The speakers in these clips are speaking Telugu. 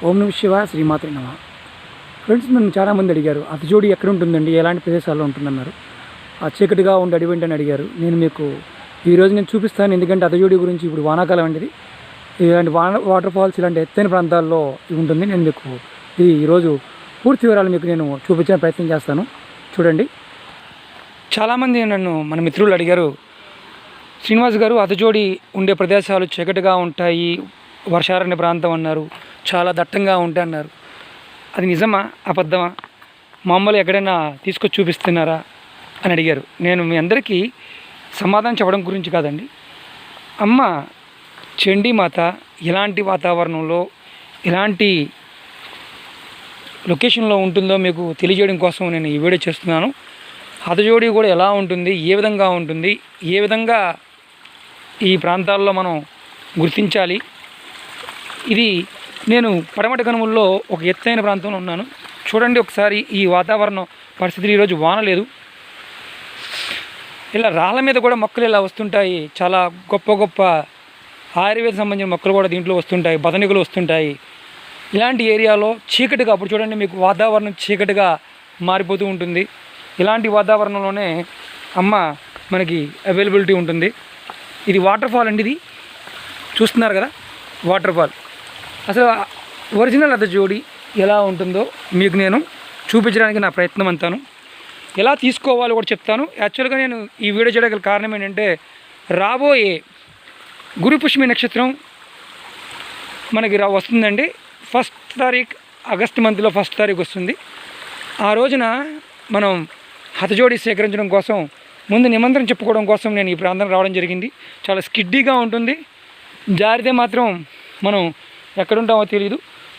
ఓం నమః శివాయ శ్రీమాత్రే నమః. ఫ్రెండ్స్, నన్ను చాలామంది అడిగారు, అతజోడి ఎక్కడ ఉంటుందండి, ఎలాంటి ప్రదేశాల్లో ఉంటుందన్నారు. ఆ చీకటిగా ఉండి అడవి ఏంటని అడిగారు. నేను ఈరోజు చూపిస్తాను. ఎందుకంటే అతజోడి గురించి ఇప్పుడు వానాకాలం అండి. ఇలాంటి వాటర్ ఫాల్స్ ఇలాంటి ఎత్తైన ప్రాంతాల్లో ఉంటుంది. నేను మీకు ఈరోజు పూర్తి వివరాలు నేను చూపించే ప్రయత్నం చేస్తాను. చూడండి. చాలామంది మన మిత్రులు అడిగారు, శ్రీనివాస్ గారు అతజోడి ఉండే ప్రదేశాలు చీకటిగా ఉంటాయి, వర్షారణ్య ప్రాంతం అన్నారు, చాలా దట్టంగా ఉంటాయి అన్నారు. అది నిజమా అబద్ధమా, మామూలు ఎక్కడైనా తీసుకొచ్చి చూపిస్తున్నారా అని అడిగారు. నేను మీ అందరికీ సమాధానం చెప్పడం గురించి కాదండి, అమ్మ చండీమాత ఎలాంటి వాతావరణంలో ఎలాంటి లొకేషన్లో ఉంటుందో మీకు తెలియజేయడం కోసం నేను ఈ వీడియో చేస్తున్నాను. అతజోడి కూడా ఎలా ఉంటుంది, ఏ విధంగా ఉంటుంది, ఏ విధంగా ఈ ప్రాంతాల్లో మనం గుర్తించాలి. ఇది నేను పడమటి కనుమల్లో ఒక ఎత్తైన ప్రాంతంలో ఉన్నాను. చూడండి ఒకసారి ఈ వాతావరణం పరిస్థితులు. ఈరోజు వాన లేదు. ఇలా రాళ్ళ మీద కూడా మొక్కలు ఇలా వస్తుంటాయి. చాలా గొప్ప గొప్ప ఆయుర్వేద సంబంధించిన మొక్కలు కూడా దీంట్లో వస్తుంటాయి, బదనికలు వస్తుంటాయి. ఇలాంటి ఏరియాలో చీకటిగా, అప్పుడు చూడండి మీకు వాతావరణం చీకటిగా మారిపోతూ ఉంటుంది. ఇలాంటి వాతావరణంలోనే అమ్మ మనకి అవైలబిలిటీ ఉంటుంది. ఇది వాటర్ ఫాల్ అండి. ఇది చూస్తున్నారు కదా, వాటర్ ఫాల్. అసలు ఒరిజినల్ అతజోడి ఎలా ఉంటుందో మీకు నేను చూపించడానికి నా ప్రయత్నం అంతాను. ఎలా తీసుకోవాలో కూడా చెప్తాను. యాక్చువల్గా నేను ఈ వీడియో చేయడానికి కారణం ఏంటంటే, రాబోయే గురు పుష్మి నక్షత్రం మనకి వస్తుందండి. 1st తారీఖు ఆగస్టు మంత్లో 1st తారీఖు వస్తుంది. ఆ రోజున మనం హతజోడి సేకరించడం కోసం, ముందు నిమంత్రణ చెప్పుకోవడం కోసం నేను ఈ ప్రాంతం రావడం జరిగింది. చాలా స్కిడ్డీగా ఉంటుంది. జారితే మాత్రం మనం ఎక్కడుంటామో తెలియదు.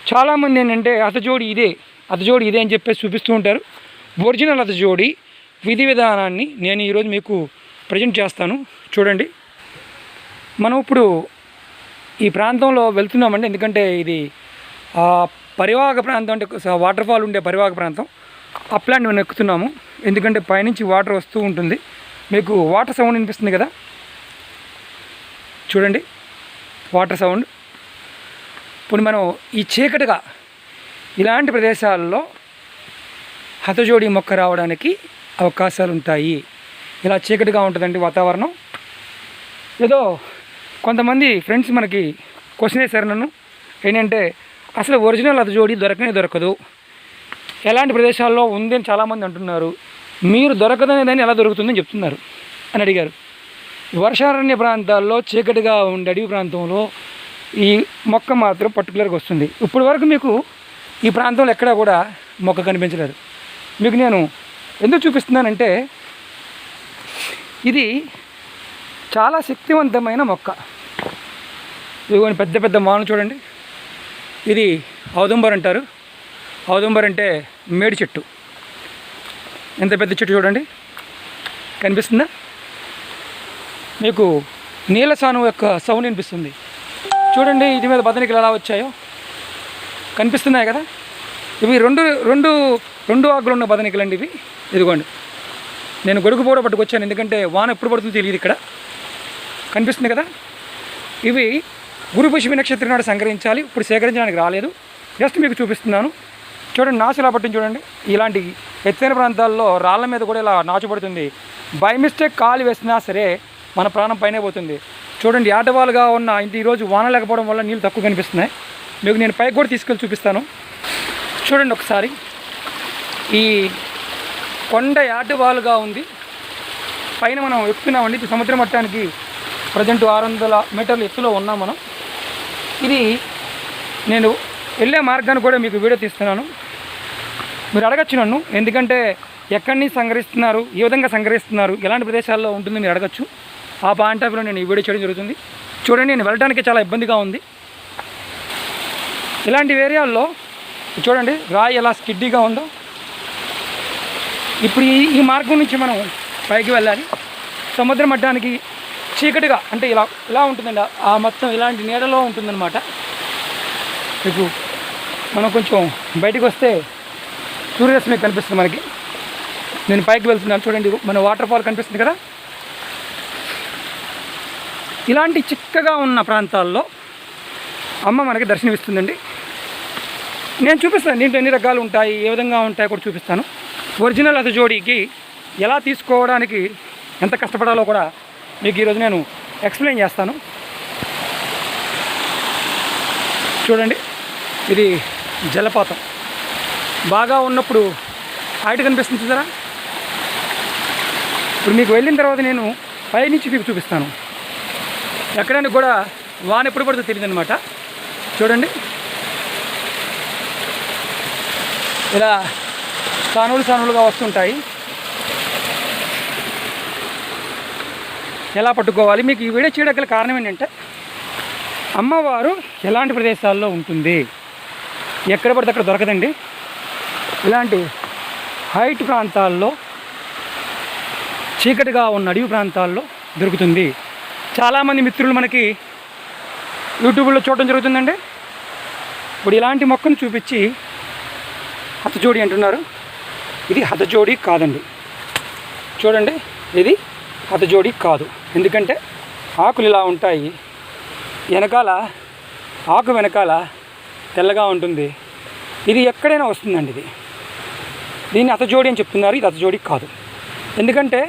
చాలామంది ఏంటంటే అతజోడి ఇదే అని చెప్పేసి చూపిస్తూ ఉంటారు. ఒరిజినల్ అతజోడి విధి విధానాన్ని నేను ఈరోజు మీకు ప్రజెంట్ చేస్తాను. చూడండి. మనం ఇప్పుడు ఈ ప్రాంతంలో వెళ్తున్నామండి. ఎందుకంటే ఇది పరివాహక ప్రాంతం, అంటే వాటర్ ఫాల్ ఉండే పరివాహక ప్రాంతం. అప్లాంటి మనం ఎక్కుతున్నాము. ఎందుకంటే పైనుంచి వాటర్ వస్తూ ఉంటుంది. మీకు వాటర్ సౌండ్ వినిపిస్తుంది కదా, చూడండి వాటర్ సౌండ్. ఇప్పుడు మనం ఈ చీకటిగా ఇలాంటి ప్రదేశాల్లో హతజోడి మొక్క రావడానికి అవకాశాలు ఉంటాయి. ఇలా చీకటిగా ఉంటుందండి వాతావరణం. ఏదో కొంతమంది ఫ్రెండ్స్ మనకి క్వశ్చన్ వేశారు నన్ను, ఏంటంటే అసలు ఒరిజినల్ హతజోడి దొరకదు, ఎలాంటి ప్రదేశాల్లో ఉంది అని చాలామంది అంటున్నారు. మీరు దొరకదనేదాన్ని ఎలా దొరుకుతుందని చెప్తున్నారు అని అడిగారు. వర్షారణ్య ప్రాంతాల్లో చీకటిగా ఉండే అడవి ప్రాంతంలో ఈ మొక్క మాత్రం పర్టికులర్గా వస్తుంది. ఇప్పటి వరకు మీకు ఈ ప్రాంతంలో ఎక్కడా కూడా మొక్క కనిపించలేదు. మీకు నేను ఎందుకు చూపిస్తున్నానంటే, ఇది చాలా శక్తివంతమైన మొక్క. ఇదిగోని పెద్ద పెద్ద మాను చూడండి. ఇది ఔదుంబర్ అంటారు. ఔదుంబర్ అంటే మేడి చెట్టు. ఎంత పెద్ద చెట్టు చూడండి, కనిపిస్తుందా మీకు? నీళ్ళ సాను యొక్క సౌండ్ వినిపిస్తుంది. చూడండి ఇది మీద బదనికలు ఎలా వచ్చాయో కనిపిస్తున్నాయి కదా. ఇవి రెండు ఆకులు ఉన్న బదనికలు అండి ఇవి. ఇదిగోండి, నేను గొడుగు కూడా పట్టుకొచ్చాను, ఎందుకంటే వాన ఎప్పుడు పడుతుందో తెలియదు. ఇక్కడ కనిపిస్తుంది కదా. ఇవి గురు పుష్మి నక్షత్రం నాడు సంగ్రహించాలి. ఇప్పుడు సేకరించడానికి రాలేదు, జస్ట్ మీకు చూపిస్తున్నాను. చూడండి నాచు ఎలా పట్టింది చూడండి. ఇలాంటి ఎత్తైన ప్రాంతాల్లో రాళ్ళ మీద కూడా ఇలా నాచు పడుతుంది. బై మిస్టేక్ కాలు వేసినా సరే మన ప్రాణం పైనే పోతుంది. చూడండి ఆటవాలుగా ఉన్న ఈరోజు వాన లేకపోవడం వల్ల నీళ్ళు తక్కువ కనిపిస్తున్నాయి. మీకు నేను పైకి కూడా తీసుకెళ్ళి చూపిస్తాను. చూడండి ఒకసారి. ఈ కొండ యాటవాలుగా ఉంది. పైన మనం ఎక్కుతున్నామండి. ఇది సముద్ర మట్టానికి ప్రజెంట్ 600 మీటర్ల ఎత్తులో ఉన్నాం మనం. ఇది నేను వెళ్ళే మార్గాన్ని కూడా మీకు వీడియో తీస్తున్నాను. మీరు అడగచ్చు నన్ను, ఎందుకంటే ఎక్కడి నుంచి సంగ్రహిస్తున్నారు, ఏ విధంగా సంగ్రహిస్తున్నారు, ఎలాంటి ప్రదేశాల్లో ఉంటుంది మీరు అడగచ్చు. ఆ పాయింట్ ఆఫ్ వ్యూలో నేను ఈ వీడియో చేయడం జరుగుతుంది. చూడండి, నేను వెళ్ళడానికి చాలా ఇబ్బందిగా ఉంది. ఇలాంటి ఏరియాల్లో చూడండి రాయి ఎలా స్కిడ్డీగా ఉందో. ఇప్పుడు ఈ మార్గం నుంచి మనం పైకి వెళ్ళాలి. సముద్ర మట్టానికి చీకటిగా అంటే ఇలా ఉంటుందండి. ఆ మొత్తం ఇలాంటి నీడలో ఉంటుందన్నమాట. మీకు మనం కొంచెం బయటకు వస్తే సూర్యరశ్మి కనిపిస్తుంది మనకి. నేను పైకి వెళ్తున్నాను. చూడండి మన వాటర్ ఫాల్ కనిపిస్తుంది కదా. ఇలాంటి చిక్కగా ఉన్న ప్రాంతాల్లో అమ్మ మనకి దర్శనమిస్తుందండి. నేను చూపిస్తాను దీంట్లో ఎన్ని రకాలు ఉంటాయి, ఏ విధంగా ఉంటాయి కూడా చూపిస్తాను. ఒరిజినల్ హత జోడీకి ఎలా తీసుకోవడానికి ఎంత కష్టపడాలో కూడా మీకు ఈరోజు నేను ఎక్స్ప్లెయిన్ చేస్తాను. చూడండి, ఇది జలపాతం బాగా ఉన్నప్పుడు హైట్ కనిపిస్తుంది చూసారా. ఇప్పుడు మీకు వెళ్ళిన తర్వాత నేను పైనుంచి మీకు చూపిస్తాను. ఎక్కడానికి కూడా వాన ఎప్పుడు పడుతుందో తెలియదు అనమాట. చూడండి, ఇలా సానువులుగా వస్తుంటాయి. ఎలా పట్టుకోవాలి మీకు ఈ వీడియో చేయడానికి కారణం ఏంటంటే, అమ్మవారు ఎలాంటి ప్రదేశాల్లో ఉంటుంది, ఎక్కడ పడితే అక్కడ దొరకదండి. ఇలాంటి హైట్ ప్రాంతాల్లో, చీకటిగా ఉన్న అడవి ప్రాంతాల్లో దొరుకుతుంది. చాలామంది మిత్రులు మనకి యూట్యూబ్లో చూడటం జరుగుతుందండి. ఇప్పుడు ఇలాంటి మొక్కను చూపించి హతజోడి అంటున్నారు. ఇది హతజోడి కాదండి. చూడండి, ఇది హతజోడి కాదు. ఎందుకంటే ఆకులు ఇలా ఉంటాయి, వెనకాల ఆకు వెనకాల తెల్లగా ఉంటుంది. ఇది ఎక్కడైనా వస్తుందండి. దీన్ని హతజోడి అని చెప్తున్నారు. ఇది హతజోడి కాదు. ఎందుకంటే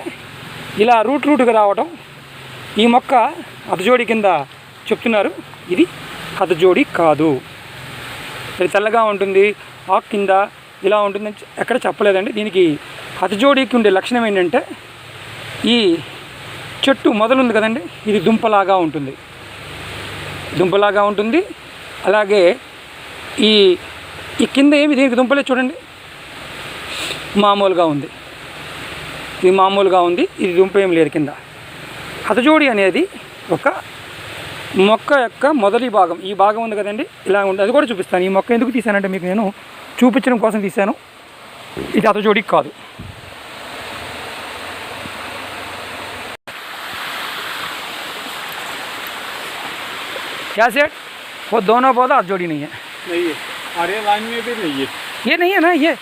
ఇలా రూట్గా రావడం, ఈ మొక్క హతజోడి కింద చెప్తున్నారు. ఇది హతజోడి కాదు. ఇది తెల్లగా ఉంటుంది, ఆకు కింద ఇలా ఉంటుందని ఎక్కడ చెప్పలేదండి. దీనికి హతజోడికి ఉండే లక్షణం ఏంటంటే, ఈ చెట్టు మొదలు ఉంది కదండి, ఇది దుంపలాగా ఉంటుంది. అలాగే ఈ కింద ఏమి దీనికి దుంపలే చూడండి, మామూలుగా ఉంది. ఇది మామూలుగా ఉంది, ఇది దుంప ఏం లేదు కింద. హతజోడి అనేది ఒక మొక్క యొక్క మొదటి భాగం. ఈ భాగం ఉంది కదండి, ఇలా ఉంది. అది కూడా చూపిస్తాను. ఈ మొక్క ఎందుకు తీసానంటే మీకు నేను చూపించడం కోసం తీశాను. ఇది హతజోడి కాదు. क्या सेठ, वो दोनों पौधा हथजोड़ी नहीं है। अरे लाइन में भी नहीं है। ये नहीं है ना, ये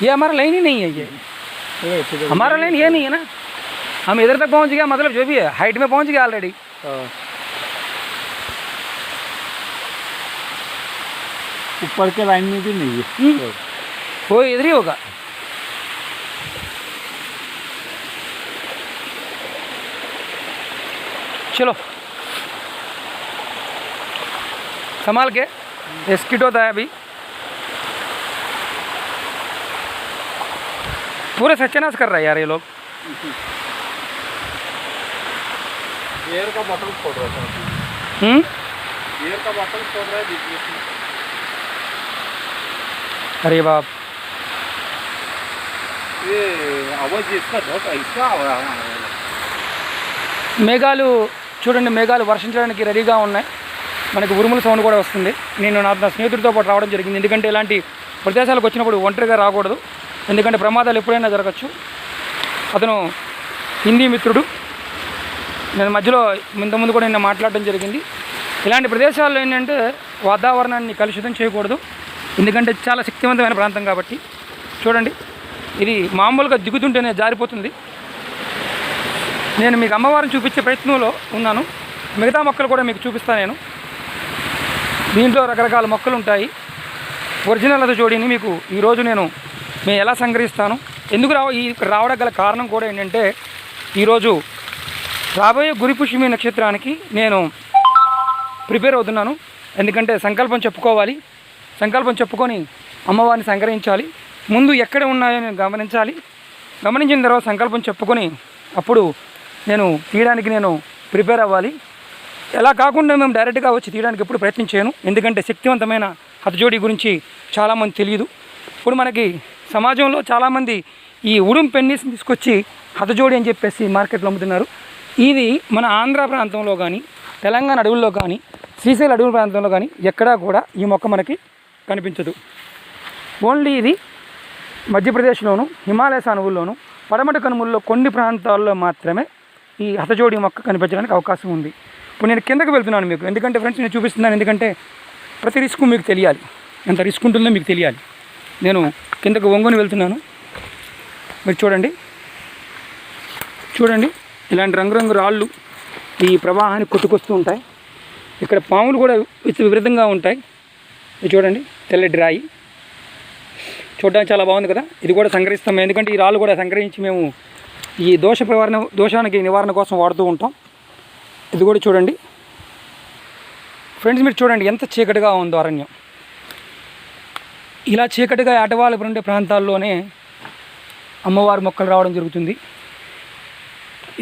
हमारा लाइन ही नहीं है। ये हमारा लाइन ये नहीं है ना। हम इधर तक पहुंच गया, मतलब जो भी है हाइट में पहुंच गया ऑलरेडी। ऊपर के लाइन में भी नहीं है। वो इधर ही होगा। चलो संभाल के, स्किट होता है अभी। पूरे सत्यानाश कर रहा है यार ये लोग। एयर का बॉटल फोड़ रहा था। एयर का बॉटल फोड़ रहा है बीच में। अरे बाप, ये आवाज इसका बहुत ऐसा आ रहा है। మేఘాలు చూడండి, మేఘాలు వర్షించడానికి రెడీగా ఉన్నాయి. మనకి ఉరుముల సౌండ్ కూడా వస్తుంది. నేను నా స్నేహితుడితో పాటు రావడం జరిగింది. ఎందుకంటే ఇలాంటి ప్రదేశాలకు వచ్చినప్పుడు ఒంటరిగా రాకూడదు, ఎందుకంటే ప్రమాదాలు ఎప్పుడైనా జరగచ్చు. అతను హిందీ మిత్రుడు. నేను మధ్యలో ఇంతకుముందు కూడా నిన్న మాట్లాడడం జరిగింది. ఇలాంటి ప్రదేశాల్లో ఏంటంటే వాతావరణాన్ని కలుషితం చేయకూడదు, ఎందుకంటే చాలా శక్తివంతమైన ప్రాంతం కాబట్టి. చూడండి, ఇది మామూలుగా దిగుతుంటేనే జారిపోతుంది. నేను మీకు అమ్మవారిని చూపించే ప్రయత్నంలో ఉన్నాను. మిగతా మొక్కలు కూడా మీకు చూపిస్తాను నేను. దీంట్లో రకరకాల మొక్కలు ఉంటాయి. ఒరిజినల్ హతజోడిని మీకు ఈరోజు నేను ఎలా సంగ్రహిస్తాను, ఎందుకు రావడం గల కారణం కూడా ఏంటంటే, ఈరోజు రాబోయే గురుపుష్యమి నక్షత్రానికి నేను ప్రిపేర్ అవుతున్నాను. ఎందుకంటే సంకల్పం చెప్పుకోవాలి, సంకల్పం చెప్పుకొని అమ్మవారిని సంగ్రహించాలి. ముందు ఎక్కడ ఉన్నాయో నేను గమనించాలి. గమనించిన తర్వాత సంకల్పం చెప్పుకొని అప్పుడు నేను తీయడానికి నేను ప్రిపేర్ అవ్వాలి. ఎలా కాకుండా మేము డైరెక్ట్గా వచ్చి తీయడానికి ఎప్పుడు ప్రయత్నించాను, ఎందుకంటే శక్తివంతమైన హతజోడి గురించి చాలామంది తెలియదు. ఇప్పుడు మనకి సమాజంలో చాలామంది ఈ ఉడుం పెన్నీస్ని తీసుకొచ్చి హతజోడి అని చెప్పేసి మార్కెట్లో అమ్ముతున్నారు. ఇది మన ఆంధ్ర ప్రాంతంలో కానీ, తెలంగాణ అడవుల్లో కానీ, శ్రీశైలం అడవుల ప్రాంతంలో కానీ ఎక్కడా కూడా ఈ మొక్క మనకి కనిపించదు. ఓన్లీ ఇది మధ్యప్రదేశ్లోను, హిమాలయ సానువుల్లోను, పడమటి కనుమల్లో కొన్ని ప్రాంతాల్లో మాత్రమే ఈ హతజోడి మొక్క కనిపించడానికి అవకాశం ఉంది. ఇప్పుడు నేను కిందకి వెళ్తున్నాను మీకు, ఎందుకంటే ఫ్రెండ్స్ నేను చూపిస్తున్నాను, ఎందుకంటే ప్రతి రిస్క్ మీకు తెలియాలి, ఎంత రిస్క్ ఉంటుందో మీకు తెలియాలి. నేను కిందకు వంగుని వెళ్తున్నాను. మీరు చూడండి, ఇలాంటి రంగురంగు రాళ్ళు ఈ ప్రవాహాన్ని కొట్టుకొస్తూ ఉంటాయి. ఇక్కడ పాములు కూడా విపరీతంగా ఉంటాయి. ఇది చూడండి, తెల్లటి రాయి. చూడడానికి చాలా బాగుంది కదా. ఇది కూడా సంగ్రహిస్తాం, ఎందుకంటే ఈ రాళ్ళు కూడా సంగ్రహించి మేము ఈ దోషానికి నివారణ కోసం వాడుతూ ఉంటాం. ఇది కూడా చూడండి ఫ్రెండ్స్, మీరు చూడండి ఎంత చీకటిగా ఉందో అరణ్యం. ఇలా చీకటిగా ఆటవాళ్ళు ఉండే ప్రాంతాల్లోనే అమ్మవారి మొక్కలు రావడం జరుగుతుంది.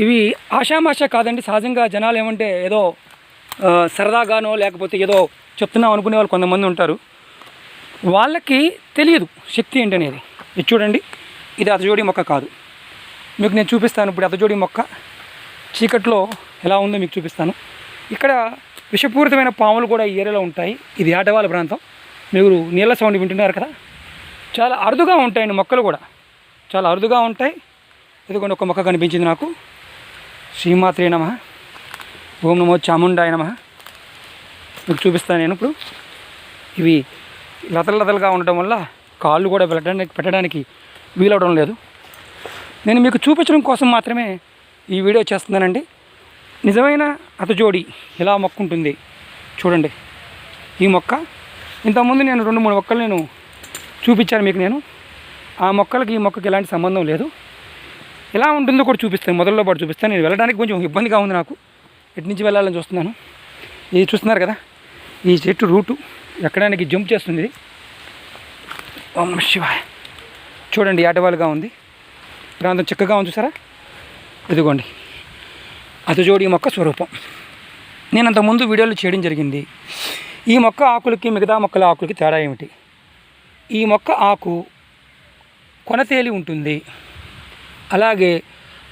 ఇవి ఆషామాషా కాదండి. సహజంగా జనాలు ఏమంటే ఏదో సరదాగానో లేకపోతే ఏదో చెప్తున్నాం అనుకునే వాళ్ళు కొంతమంది ఉంటారు. వాళ్ళకి తెలియదు శక్తి ఏంటనేది. ఇది చూడండి, ఇది అతజోడి మొక్క కాదు. మీకు నేను చూపిస్తాను ఇప్పుడు అతజోడి మొక్క చీకట్లో ఎలా ఉందో మీకు చూపిస్తాను. ఇక్కడ విషపూరితమైన పాములు కూడా ఈ ఏరియాలో ఉంటాయి. ఇది ఆటవాళ్ళ ప్రాంతం. మీరు నీళ్ళ సౌండ్ వింటున్నారు కదా. చాలా అరుదుగా ఉంటాయండి మొక్కలు కూడా, చాలా అరుదుగా ఉంటాయి. ఇదిగోండి ఒక మొక్క కనిపించింది నాకు. శ్రీమాత్రే నమః, ఓం నమో చాముండాయ నమః. మీకు చూపిస్తాను నేను ఇప్పుడు. ఇవి లతలుగా ఉండటం వల్ల కాళ్ళు కూడా పెట్టడానికి వీలవడం లేదు. నేను మీకు చూపించడం కోసం మాత్రమే ఈ వీడియో చేస్తున్నానండి. నిజమైన అతజోడి ఎలా మొక్క ఉంటుంది చూడండి. ఈ మొక్క ఇంతకుముందు నేను 2-3 మొక్కలు నేను చూపించాను మీకు. నేను ఆ మొక్కలకి ఈ మొక్కకి ఎలాంటి సంబంధం లేదు. ఎలా ఉంటుందో కూడా చూపిస్తాను, మొదల్లో పాటు చూపిస్తాను. నేను వెళ్ళడానికి కొంచెం ఇబ్బందిగా ఉంది నాకు, ఎటు నుంచి వెళ్ళాలని చూస్తున్నాను. ఇది చూస్తున్నారు కదా, ఈ చెట్టు రూటు ఎక్కడానికి జంప్ చేస్తుంది. ఇది ఓం నమః శివాయ. చూడండి ఆటవాలుగా ఉంది, ప్రాంతం చక్కగా ఉంది చూసారా. ఇదిగోండి అతజోడి మొక్క స్వరూపం. నేను అంతకుముందు వీడియోలో చేయడం జరిగింది. ఈ మొక్క ఆకులకి మిగతా మొక్కల ఆకులకి తేడా ఏమిటి? ఈ మొక్క ఆకు కొనతేలి ఉంటుంది, అలాగే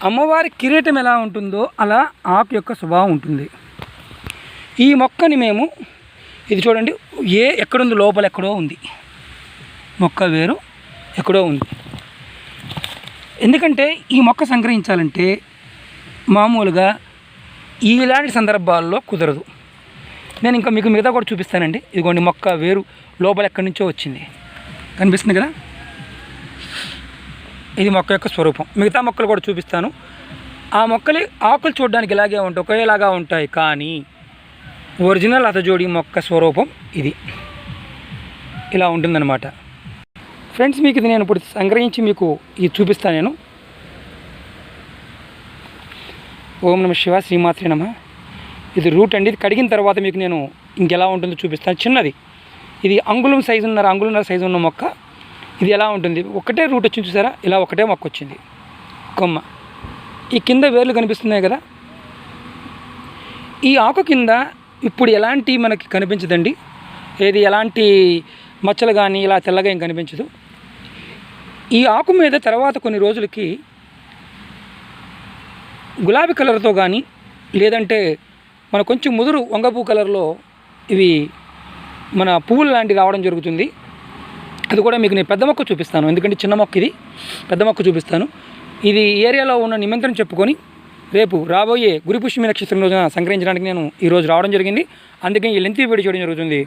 అమ్మవారి కిరీటం ఎలా ఉంటుందో అలా ఆకు యొక్క స్వభావం ఉంటుంది. ఈ మొక్కని మేము ఇది చూడండి, ఎక్కడుంది లోపల ఎక్కడో ఉంది మొక్క, వేరు ఎక్కడో ఉంది. ఎందుకంటే ఈ మొక్క సంగ్రహించాలంటే మామూలుగా ఇలాంటి సందర్భాల్లో కుదరదు. నేను ఇంకా మీకు మిగతా కూడా చూపిస్తానండి. ఇదిగోండి మొక్క వేరు లోపల ఎక్కడి నుంచో వచ్చింది, కనిపిస్తుంది కదా. ఇది మొక్క యొక్క స్వరూపం. మిగతా మొక్కలు కూడా చూపిస్తాను. ఆ మొక్కలు ఆకులు చూడడానికి ఇలాగే ఉంటాయి, ఒకేలాగా ఉంటాయి, కానీ ఒరిజినల్ అతజోడి మొక్క స్వరూపం ఇది ఇలా ఉంటుందన్నమాట. ఫ్రెండ్స్, మీకు ఇది నేను ఇప్పుడు సంగ్రహించి మీకు ఇది చూపిస్తాను నేను. ఓం నమః శివాయ, శ్రీమాత్రే నమః. ఇది రూట్ అండి. ఇది కడిగిన తర్వాత మీకు నేను ఇంకెలా ఉంటుందో చూపిస్తాను. చిన్నది, ఇది అంగుళం సైజు ఉన్న మొక్క. ఇది ఎలా ఉంటుంది, ఒకటే రూట్ వచ్చింది చూసారా, ఇలా ఒకటే మొక్క వచ్చింది కొమ్మ. ఈ కింద వేర్లు కనిపిస్తున్నాయి కదా, ఈ ఆకు కింద ఇప్పుడు ఎలాంటి మనకి కనిపించదండి. ఏది ఎలాంటి మచ్చలు కానీ ఇలా తెల్లగా ఏం కనిపించదు. ఈ ఆకు మీద తర్వాత కొన్ని రోజులకి గులాబీ కలర్తో కానీ లేదంటే మన కొంచెం ముదురు వంగపూ కలర్లో ఇవి మన పువ్వులు లాంటివి రావడం జరుగుతుంది. అది కూడా మీకు నేను పెద్ద మొక్క చూపిస్తాను, ఎందుకంటే చిన్న మొక్క ఇది, పెద్ద మొక్క చూపిస్తాను. ఇది ఏరియాలో ఉన్న నిమంత్రణ చెప్పుకొని రేపు రాబోయే గురుపుష్యమి నక్షత్రం రోజున సంగ్రహించడానికి నేను ఈరోజు రావడం జరిగింది. అందుకే ఈ లెంత్ వీడియో చేయడం జరుగుతుంది.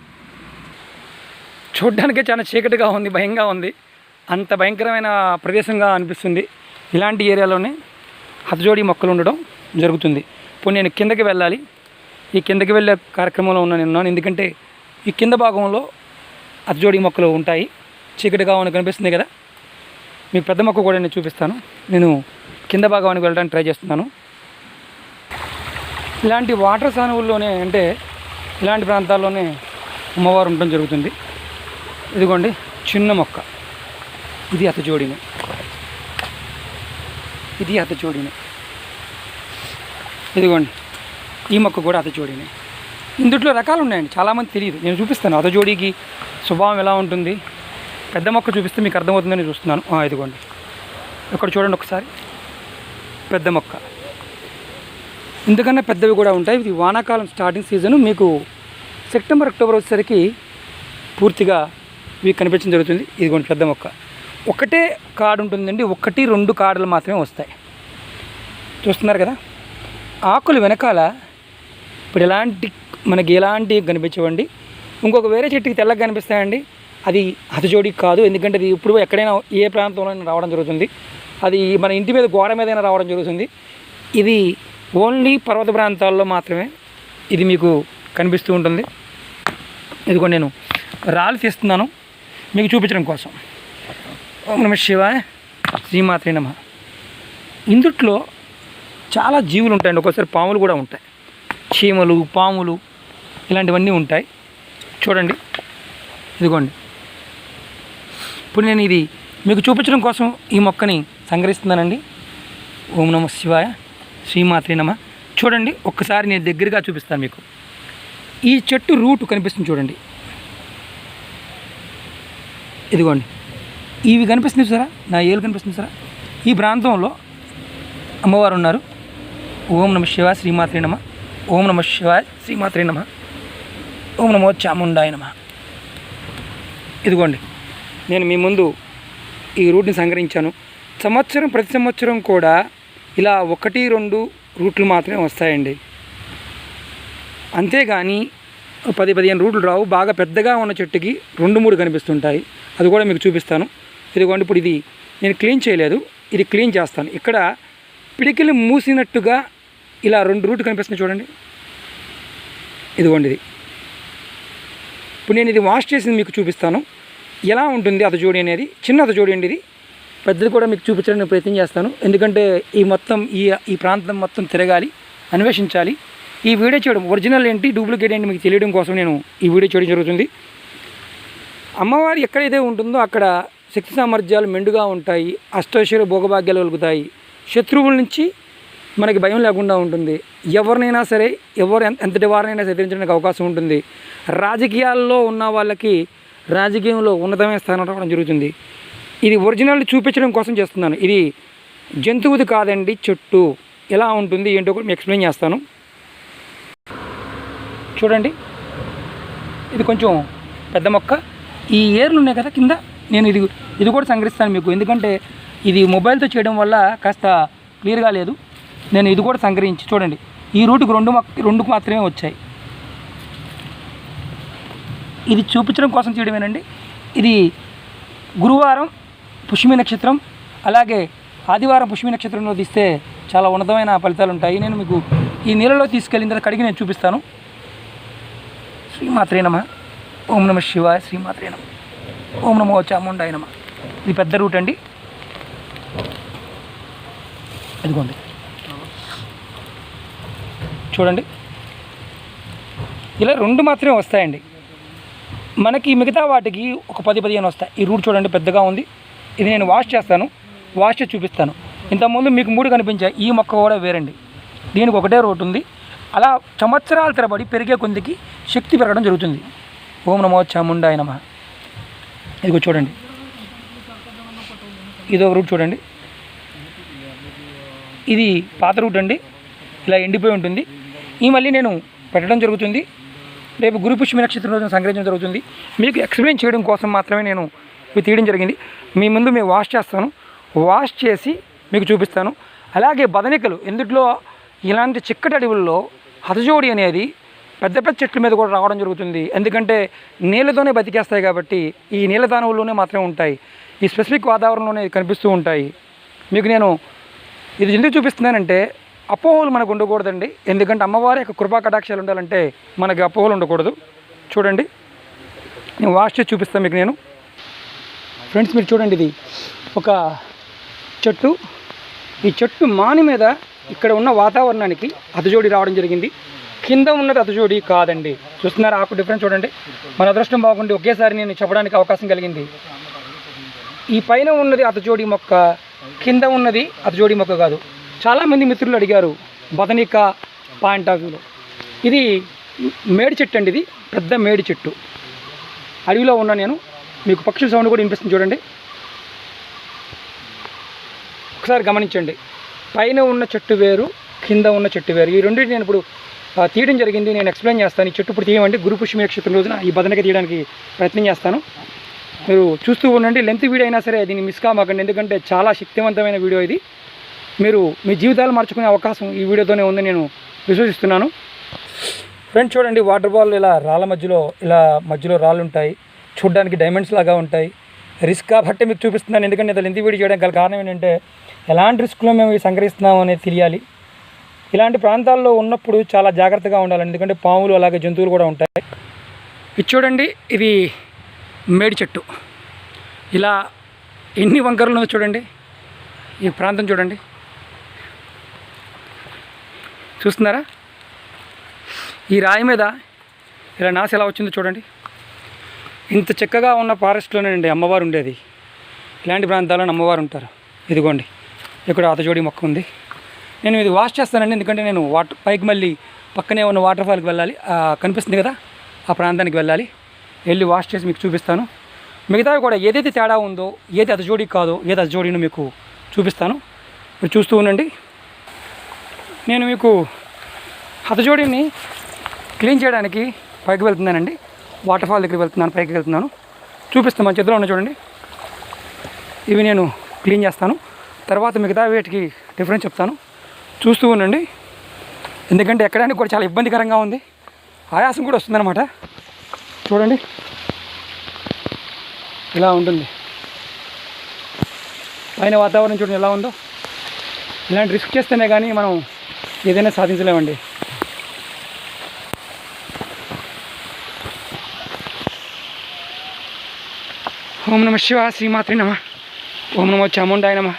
చూడ్డానికే చాలా చీకటిగా ఉంది, భయంగా ఉంది, అంత భయంకరమైన ప్రదేశంగా అనిపిస్తుంది. ఇలాంటి ఏరియాలోనే హతజోడి మొక్కలు ఉండడం జరుగుతుంది. ఇప్పుడు నేను కిందకి వెళ్ళాలి, ఈ కిందకి వెళ్ళే కార్యక్రమంలో ఉన్నాను. ఎందుకంటే ఈ కింద భాగంలో హతజోడి మొక్కలు ఉంటాయి, చీకటిగా ఉన్న కనిపిస్తుంది కదా. మీకు పెద్ద మొక్క కూడా నేను చూపిస్తాను. నేను కింద భాగానికి వెళ్ళడానికి ట్రై చేస్తున్నాను. ఇలాంటి వాటర్ సానువుల్లోనే, అంటే ఇలాంటి ప్రాంతాల్లోనే అమ్మవారు ఉండడం జరుగుతుంది. ఇదిగోండి చిన్న మొక్క, ఇది అతజోడిని, ఇది అతజోడిని. ఇదిగోండి ఈ మొక్క కూడా అతజోడిని. ఇందులో రకాలు ఉన్నాయండి, చాలామంది తెలియదు. నేను చూపిస్తాను అతజోడికి స్వభావం ఎలా ఉంటుంది. పెద్ద మొక్క చూపిస్తే మీకు అర్థమవుతుందని చూస్తున్నాను. ఇదిగోండి ఇక్కడ చూడండి ఒకసారి, పెద్ద మొక్క. ఇంతకన్నా పెద్దవి కూడా ఉంటాయి. ఇది వానాకాలం స్టార్టింగ్ సీజను. మీకు సెప్టెంబర్ అక్టోబర్ వచ్చేసరికి పూర్తిగా ఇవి కనిపించడం జరుగుతుంది. ఇదిగోండి పెద్ద మొక్క. ఒకటే కాడు ఉంటుందండి, 1-2 కాడలు మాత్రమే వస్తాయి. చూస్తున్నారు కదా. ఆకులు వెనకాల ఇప్పుడు మనకి ఎలాంటి కనిపించవండి. ఇంకొక వేరే చెట్టుకి తెల్లగా కనిపిస్తాయండి, అది హతజోడికి కాదు. ఎందుకంటే అది ఇప్పుడు ఎక్కడైనా ఏ ప్రాంతంలో రావడం జరుగుతుంది, అది మన ఇంటి మీద గోడ మీదైనా రావడం జరుగుతుంది. ఇది ఓన్లీ పర్వత ప్రాంతాల్లో మాత్రమే ఇది మీకు కనిపిస్తూ ఉంటుంది. ఇదిగో నేను రాళ్ళు తీస్తున్నాను మీకు చూపించడం కోసం. ఓం నమ శివాయ, శ్రీమాత్రే నమ. ఇందుట్లో చాలా జీవులు ఉంటాయండి, ఒక్కోసారి పాములు కూడా ఉంటాయి, చీమలు, పాములు ఇలాంటివన్నీ ఉంటాయి. చూడండి, ఇదిగోండి. ఇప్పుడు నేను ఇది మీకు చూపించడం కోసం ఈ మొక్కని సంగ్రహిస్తున్నానండి. ఓం నమ శివాయ, శ్రీమాత్రే నమ. చూడండి, ఒక్కసారి నేను దగ్గరగా చూపిస్తాను మీకు. ఈ చెట్టు రూట్ కనిపిస్తుంది చూడండి, ఇదిగోండి. ఇవి కనిపిస్తుంది చూసారా, నా ఏలు కనిపిస్తుంది చూసారా. ఈ ప్రాంతంలో అమ్మవారు ఉన్నారు. ఓం నమ శివాయ, శ్రీమాత్రే నమ. ఓం నమ శివాయ, శ్రీమాత్రే నమ. ఓం నమో చాముండాయ నమ. ఇదిగోండి, నేను మీ ముందు ఈ రూట్ని సంగ్రహించాను. ప్రతి సంవత్సరం కూడా ఇలా 1-2 రూట్లు మాత్రమే వస్తాయండి, అంతేగాని 10-15 రూట్లు రావు. బాగా పెద్దగా ఉన్న చెట్టుకి 2-3 కనిపిస్తుంటాయి, అది కూడా మీకు చూపిస్తాను. ఇదిగోండి, ఇప్పుడు ఇది నేను క్లీన్ చేయలేదు, ఇది క్లీన్ చేస్తాను. ఇక్కడ పిడికిలు మూసినట్టుగా ఇలా 2 రూట్లు కనిపిస్తుంది చూడండి, ఇదిగోండి. ఇది ఇప్పుడు నేను ఇది వాష్ చేసింది మీకు చూపిస్తాను, ఎలా ఉంటుంది అతజోడి అనేది. చిన్న అతజోడి అండి ఇది, పెద్దది కూడా మీకు చూపించడానికి ప్రయత్నం చేస్తాను. ఎందుకంటే ఈ ప్రాంతం మొత్తం తిరగాలి, అన్వేషించాలి. ఈ వీడియో చేయడం ఒరిజినల్ ఏంటి, డూప్లికేట్ ఏంటి మీకు తెలియడం కోసం నేను ఈ వీడియో చేయడం జరుగుతుంది. అమ్మవారు ఎక్కడైతే ఉంటుందో అక్కడ శక్తి సామర్థ్యాలు మెండుగా ఉంటాయి, అష్టైశ్వర్య భోగభాగ్యాలు కలుగుతాయి, శత్రువుల నుంచి మనకి భయం లేకుండా ఉంటుంది. ఎవరినైనా సరే, ఎంతటి వారినైనా ఎదిరించడానికి అవకాశం ఉంటుంది. రాజకీయాల్లో ఉన్న వాళ్ళకి రాజకీయంలో ఉన్నతమైన స్థానం రావడం జరుగుతుంది. ఇది ఒరిజినల్ చూపించడం కోసం చేస్తున్నాను. ఇది జంతువుది కాదండి, చెట్టు. ఎలా ఉంటుంది ఏంటో కూడా మీకు ఎక్స్ప్లెయిన్ చేస్తాను. చూడండి, ఇది కొంచెం పెద్ద మొక్క. ఈ ఏర్లు ఉన్నాయి కదా కింద, నేను ఇది కూడా సంగ్రహిస్తాను మీకు. ఎందుకంటే ఇది మొబైల్తో చేయడం వల్ల కాస్త క్లియర్గా లేదు. నేను ఇది కూడా సంగ్రహించి చూడండి, ఈ రూటుకు 2 మాత్రమే వచ్చాయి. ఇది చూపించడం కోసం చేయడమేనండి. ఇది గురువారం పుష్యమి నక్షత్రం, అలాగే ఆదివారం పుష్యమి నక్షత్రంలో తీస్తే చాలా ఉన్నతమైన ఫలితాలు ఉంటాయి. నేను మీకు ఈ నీళ్ళలో తీసుకెళ్ళిన తర్వాత కడిగి నేను చూపిస్తాను. శ్రీమాత్రే నమ. ఓం నమ శివాయ, శ్రీమాత్రే నమ. ఓం నమో చాముండాయ నమ. ఇది పెద్ద రూట్ అండి, ఇదిగోండి. చూడండి, ఇలా 2 మాత్రమే వస్తాయండి. మనకి మిగతా వాటికి ఒక 10-15 వస్తాయి. ఈ రూట్ చూడండి, పెద్దగా ఉంది. ఇది నేను వాష్ చేస్తాను, వాష్ చేసి చూపిస్తాను. ఇంతకుముందు మీకు 3 కనిపించాయి, ఈ మొక్క కూడా వేరండి. దీనికి ఒకటే రూట్ ఉంది. అలా సంవత్సరాల తరబడి పెరిగే కొద్దికి శక్తి పెరగడం జరుగుతుంది. ఓం నమో చాముండాయ నమ. ఇదిగో చూడండి, ఇదో రూట్ చూడండి, ఇది పాత రూట్ అండి, ఇలా ఎండిపోయి ఉంటుంది. ఈ మళ్ళీ నేను పెట్టడం జరుగుతుంది. రేపు గురు పుష్యమి నక్షత్రం రోజున సంగ్రహించడం జరుగుతుంది. మీకు ఎక్స్ప్లెయిన్ చేయడం కోసం మాత్రమే నేను ఇవి తీయడం జరిగింది. మీ ముందు మేము వాష్ చేస్తాను, వాష్ చేసి మీకు చూపిస్తాను. అలాగే బదనికలు, ఎందుట్లో ఇలాంటి చిక్కటి అడవుల్లో హతజోడి అనేది పెద్ద పెద్ద చెట్ల మీద కూడా రావడం జరుగుతుంది. ఎందుకంటే నీళ్ళతోనే బతికేస్తాయి కాబట్టి ఈ నీళ్ళ దానవుల్లోనే మాత్రమే ఉంటాయి, ఈ స్పెసిఫిక్ వాతావరణంలోనే కనిపిస్తూ ఉంటాయి. మీకు నేను ఇది ఎందుకు చూపిస్తున్నానంటే అపోహలు మనకు ఉండకూడదండి. ఎందుకంటే అమ్మవారి యొక్క కృపా కటాక్షాలు ఉండాలంటే మనకి అపోహలు ఉండకూడదు. చూడండి, నేను వాష్ చేసి చూపిస్తాను మీకు నేను. ఫ్రెండ్స్, మీరు చూడండి, ఇది ఒక చెట్టు. ఈ చెట్టు మాని మీద ఇక్కడ ఉన్న వాతావరణానికి అతజోడి రావడం జరిగింది. కింద ఉన్నది అతజోడి కాదండి. చూస్తున్నారు ఆకు డిఫరెన్స్ చూడండి. మన అదృష్టం బాగుండి ఒకేసారి నేను చెప్పడానికి అవకాశం కలిగింది. ఈ పైన ఉన్నది అతజోడి మొక్క, కింద ఉన్నది అతజోడి మొక్క కాదు. చాలామంది మిత్రులు అడిగారు బదనికా పాయింట్ ఆఫ్ వ్యూలో. ఇది మేడి చెట్టు అండి, ఇది పెద్ద మేడి చెట్టు. అడవిలో ఉన్నా నేను, మీకు పక్షుల సౌండ్ కూడా వినిపిస్తుంది చూడండి. ఒకసారి గమనించండి, పైన ఉన్న చెట్టు వేరు, కింద ఉన్న చెట్టు వేరు. ఈ రెండింటి నేను ఇప్పుడు తీయడం జరిగింది. నేను ఎక్స్ప్లెయిన్ చేస్తాను. ఈ చెట్టు ఇప్పుడు తీయమండి, గురు పుష్యమి నక్షత్రం రోజున ఈ బదనిక తీయడానికి ప్రయత్నం చేస్తాను. మీరు చూస్తూ ఉండండి. లెంత్ వీడియో అయినా సరే దీన్ని మిస్ కామాకండి, ఎందుకంటే చాలా శక్తివంతమైన వీడియో ఇది. మీరు మీ జీవితాలు మార్చుకునే అవకాశం ఈ వీడియోతోనే ఉందని నేను విశ్వసిస్తున్నాను. ఫ్రెండ్స్ చూడండి, వాటర్ బాల్ ఇలా రాళ్ళ మధ్యలో రాళ్ళు ఉంటాయి, చూడడానికి డైమండ్స్ లాగా ఉంటాయి. రిస్క్ కాబట్టి మీకు చూపిస్తున్నాను, ఎందుకంటే ఇంత లెంత్ వీడియో చేయడానికి గల కారణం ఏంటంటే ఎలాంటి రిస్క్లో మేము ఇవి సంగ్రహిస్తున్నాం అనేది తెలియాలి. ఇలాంటి ప్రాంతాల్లో ఉన్నప్పుడు చాలా జాగ్రత్తగా ఉండాలి, ఎందుకంటే పాములు అలాగే జంతువులు కూడా ఉంటాయి. ఇది చూడండి, ఇది మేడి చెట్టు. ఇలా ఎన్ని వంకరలు ఉన్నాయో చూడండి. ఈ ప్రాంతం చూడండి, చూస్తున్నారా? ఈ రాయి మీద ఇలా నాసు ఎలా వచ్చిందో చూడండి. ఇంత చక్కగా ఉన్న ఫారెస్ట్లోనేనండి అమ్మవారు ఉండేది. ఇలాంటి ప్రాంతాల్లో అమ్మవారు ఉంటారు. ఇదిగోండి, ఇక్కడ అతజోడి మొక్క ఉంది. నేను ఇది వాష్ చేస్తానండి, ఎందుకంటే నేను పైకి మళ్ళీ పక్కనే ఉన్న వాటర్ ఫాల్కి వెళ్ళాలి. కనిపిస్తుంది కదా, ఆ ప్రాంతానికి వెళ్ళాలి. వెళ్ళి వాష్ చేసి మీకు చూపిస్తాను. మిగతావి కూడా ఏదైతే తేడా ఉందో, ఏది అతజోడి కాదో, ఏది అతజోడినో మీకు చూపిస్తాను. మీరు చూస్తూ ఉండండి. నేను మీకు హతజోడిని క్లీన్ చేయడానికి పైకి వెళ్తున్నానండి. వాటర్ ఫాల్ దగ్గరికి వెళ్తున్నాను, పైకి వెళ్తున్నాను. చూపిస్తాను. మన చేతిలో ఉన్న చూడండి, ఇవి నేను క్లీన్ చేస్తాను. తర్వాత మిగతా వీటికి డిఫరెన్స్ చెప్తాను. చూస్తూ ఉండండి, ఎందుకంటే ఎక్కడానికి కూడా చాలా ఇబ్బందికరంగా ఉంది. ఆయాసం కూడా వస్తుందన్నమాట. చూడండి, ఇలా ఉంటుంది పైన వాతావరణం. చూడండి ఎలా ఉందో. ఇలాంటి రిస్క్ చేస్తేనే కానీ మనం ఏదైనా సాధించలేమండి. ఓం నమ శివ శ్రీమాత్రి నమ. ఓం నమో చాముండాయ నమ.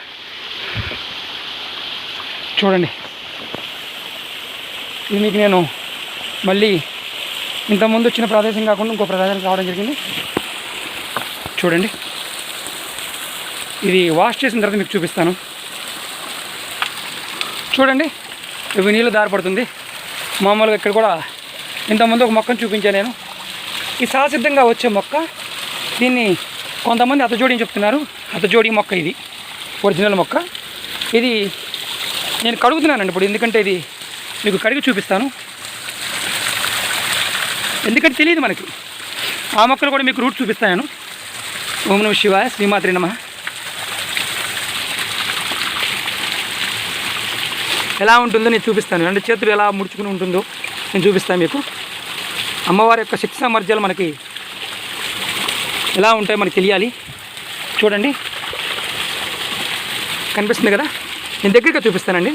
చూడండి, ఇది మీకు నేను మళ్ళీ ఇంతకుముందు వచ్చిన ప్రదేశం కాకుండా ఇంకో ప్రదేశానికి రావడం జరిగింది. చూడండి, ఇది వాష్ చేసిన తర్వాత మీకు చూపిస్తాను. చూడండి, ఇవి నీళ్ళు దారిపడుతుంది. మామూలుగా ఇక్కడ కూడా ఇంతకుముందు ఒక మొక్కను చూపించాను నేను. ఈ సహసిద్ధంగా వచ్చే మొక్క. దీన్ని కొంతమంది అతజోడి అని చెప్తున్నారు. అతజోడి మొక్క ఇది, ఒరిజినల్ మొక్క. ఇది నేను కడుగుతున్నానండి ఇప్పుడు, ఎందుకంటే ఇది మీకు కడిగి చూపిస్తాను. ఎందుకంటే తెలియదు మనకి. ఆ మొక్కలు కూడా మీకు రూట్ చూపిస్తాను. ఓం నమ శివాయ శ్రీమాత్రి నమ. ఎలా ఉంటుందో నేను చూపిస్తాను. రెండు చేతులు ఎలా ముడుచుకుని ఉంటుందో నేను చూపిస్తాను మీకు. అమ్మవారి యొక్క శక్తి సామర్థ్యాలు మనకి ఎలా ఉంటాయో మనకి తెలియాలి. చూడండి, కనిపిస్తుంది కదా, నేను దగ్గరగా చూపిస్తానండి.